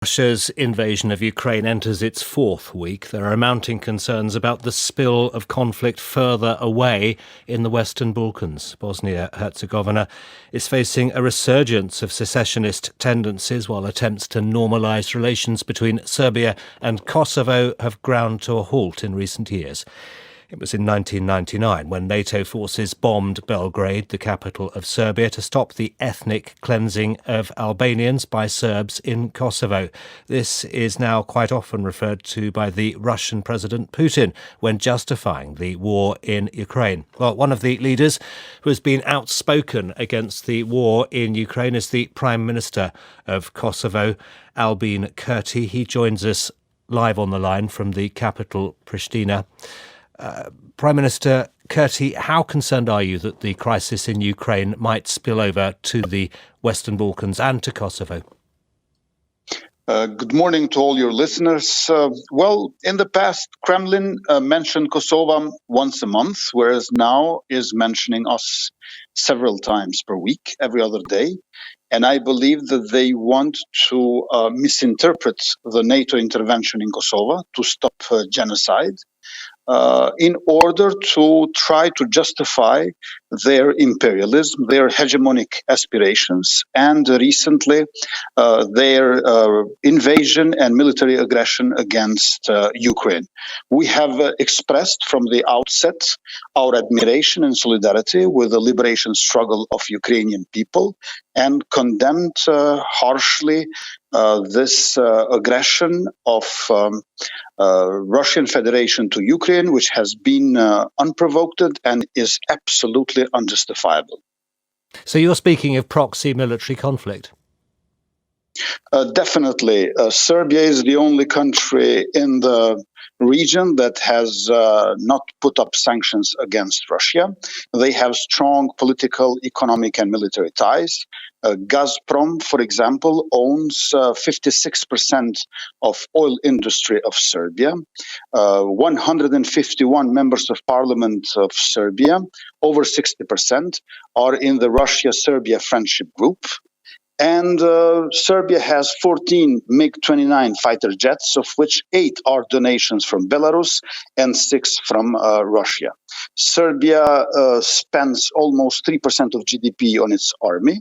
Russia's invasion of Ukraine enters its fourth week. There are mounting concerns about the spill of conflict further away in the Western Balkans. Bosnia-Herzegovina is facing a resurgence of secessionist tendencies, while attempts to normalise relations between Serbia and Kosovo have ground to a halt in recent years. It was in 1999 when NATO forces bombed Belgrade, the capital of Serbia, to stop the ethnic cleansing of Albanians by Serbs in Kosovo. This is now quite often referred to by the Russian President Putin when justifying the war in Ukraine. Well, one of the leaders who has been outspoken against the war in Ukraine is the Prime Minister of Kosovo, Albin Kurti. He joins us live on the line from the capital, Pristina. Prime Minister Kurti, how concerned are you that the crisis in Ukraine might spill over to the Western Balkans and to Kosovo? Good morning to all your listeners. Well, in the past, Kremlin mentioned Kosovo once a month, whereas now is mentioning us several times per week, every other day. And I believe that they want to misinterpret the NATO intervention in Kosovo to stop genocide. In order to try to justify their imperialism, their hegemonic aspirations, and recently their invasion and military aggression against Ukraine. We have expressed from the outset our admiration and solidarity with the liberation struggle of Ukrainian people and condemned harshly this aggression of Russian Federation to Ukraine, which has been unprovoked and is absolutely unjustifiable. So you're speaking of proxy military conflict? Definitely. Serbia is the only country in the region that has not put up sanctions against Russia. They have strong political, economic, and military ties. Gazprom, for example, owns 56% of oil industry of Serbia. 151 members of parliament of Serbia, over 60%, are in the Russia-Serbia friendship group. And Serbia has 14 MiG-29 fighter jets, of which 8 are donations from Belarus and 6 from Russia. Serbia spends almost 3% of GDP on its army,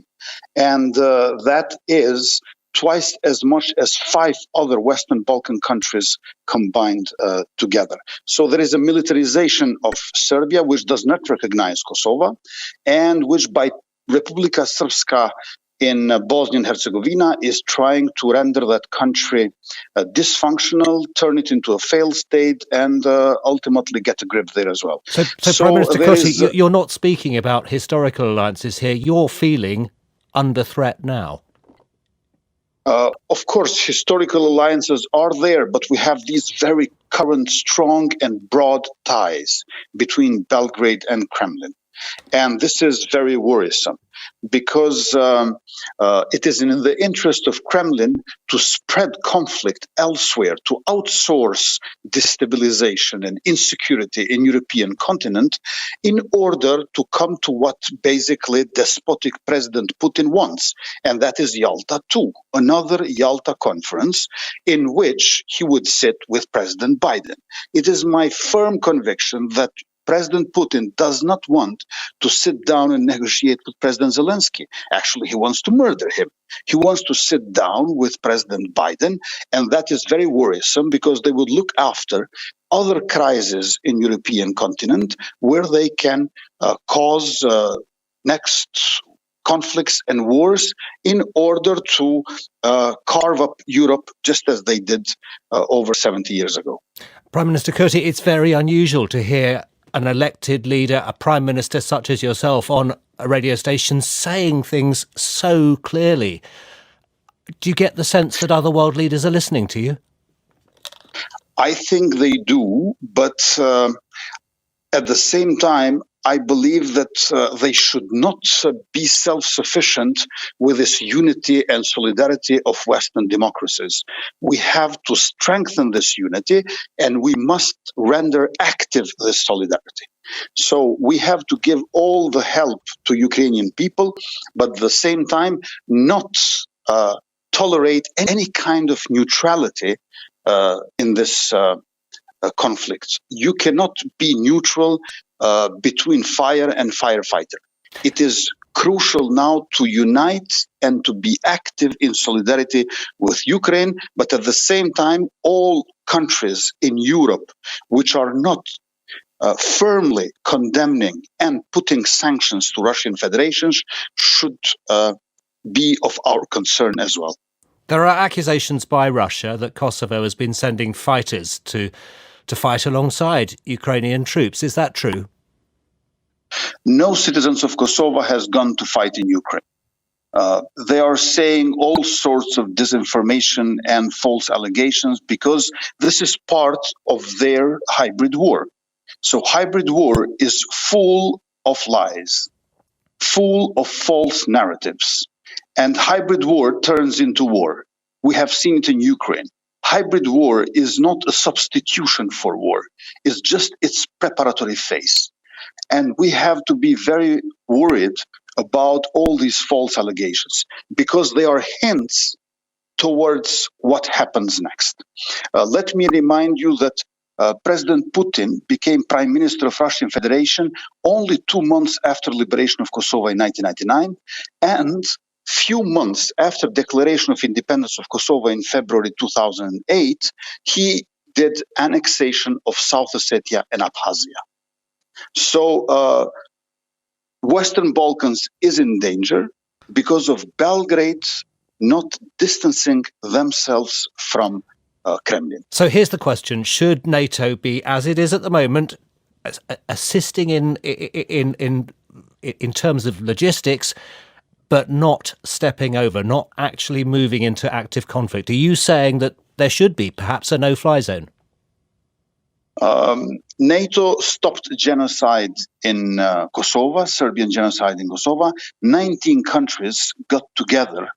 and that is twice as much as 5 other Western Balkan countries combined together. So there is a militarization of Serbia, which does not recognize Kosovo, and which by Republika Srpska in Bosnia and Herzegovina is trying to render that country dysfunctional, turn it into a failed state, and ultimately get a grip there as well. So Prime Minister Kurti, you're not speaking about historical alliances here. You're feeling under threat now. Of course, historical alliances are there, but we have these very current, strong and broad ties between Belgrade and Kremlin. And this is very worrisome because it is in the interest of Kremlin to spread conflict elsewhere, to outsource destabilization and insecurity in European continent in order to come to what basically despotic President Putin wants. And that is Yalta II, another Yalta conference in which he would sit with President Biden. It is my firm conviction that President Putin does not want to sit down and negotiate with President Zelensky. Actually, he wants to murder him. He wants to sit down with President Biden, and that is very worrisome because they would look after other crises in European continent where they can cause next conflicts and wars in order to carve up Europe just as they did over 70 years ago. Prime Minister Kurti, it's very unusual to hear an elected leader, a prime minister such as yourself, on a radio station saying things so clearly. Do you get the sense that other world leaders are listening to you? I think they do, but at the same time, I believe that they should not be self-sufficient with this unity and solidarity of Western democracies. We have to strengthen this unity, and we must render active this solidarity. So we have to give all the help to Ukrainian people, but at the same time, not tolerate any kind of neutrality in this conflict. You cannot be neutral between fire and firefighter. It is crucial now to unite and to be active in solidarity with Ukraine, but at the same time, all countries in Europe which are not firmly condemning and putting sanctions to Russian federations should be of our concern as well. There are accusations by Russia that Kosovo has been sending fighters to fight alongside Ukrainian troops. Is that true? No citizens of Kosovo has gone to fight in Ukraine. They are saying all sorts of disinformation and false allegations because this is part of their hybrid war. So hybrid war is full of lies, full of false narratives, and hybrid war turns into war. We have seen it in Ukraine. Hybrid war is not a substitution for war. It's just its preparatory phase. And we have to be very worried about all these false allegations because they are hints towards what happens next. Let me remind you that President Putin became Prime Minister of Russian Federation only 2 months after liberation of Kosovo in 1999, and few months after declaration of independence of Kosovo in February 2008, he did annexation of South Ossetia and Abkhazia. So Western Balkans is in danger because of Belgrade not distancing themselves from Kremlin. So here's the question: should NATO be, as it is at the moment, assisting in terms of logistics, but not stepping over, not actually moving into active conflict? Are you saying that there should be perhaps a no-fly zone? NATO stopped genocide in Kosovo, Serbian genocide in Kosovo. 19 countries got together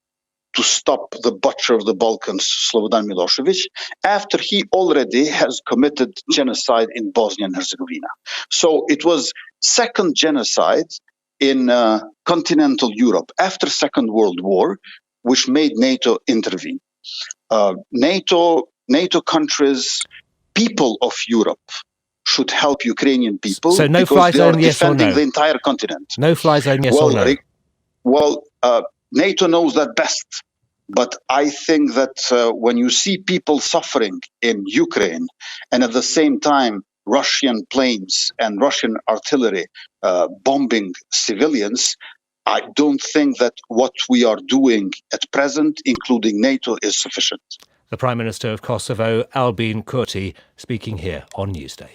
to stop the butcher of the Balkans, Slobodan Milosevic, after he already has committed genocide in Bosnia and Herzegovina. So it was second genocide in continental Europe after Second World War, which made NATO intervene. NATO countries, people of Europe, should help Ukrainian people. So no-fly zone, yes or no? Defending the entire continent. No-fly zone, yes or no? Well, NATO knows that best. But I think that when you see people suffering in Ukraine and at the same time Russian planes and Russian artillery bombing civilians, I don't think that what we are doing at present, including NATO, is sufficient. The Prime Minister of Kosovo, Albin Kurti, speaking here on Newsday.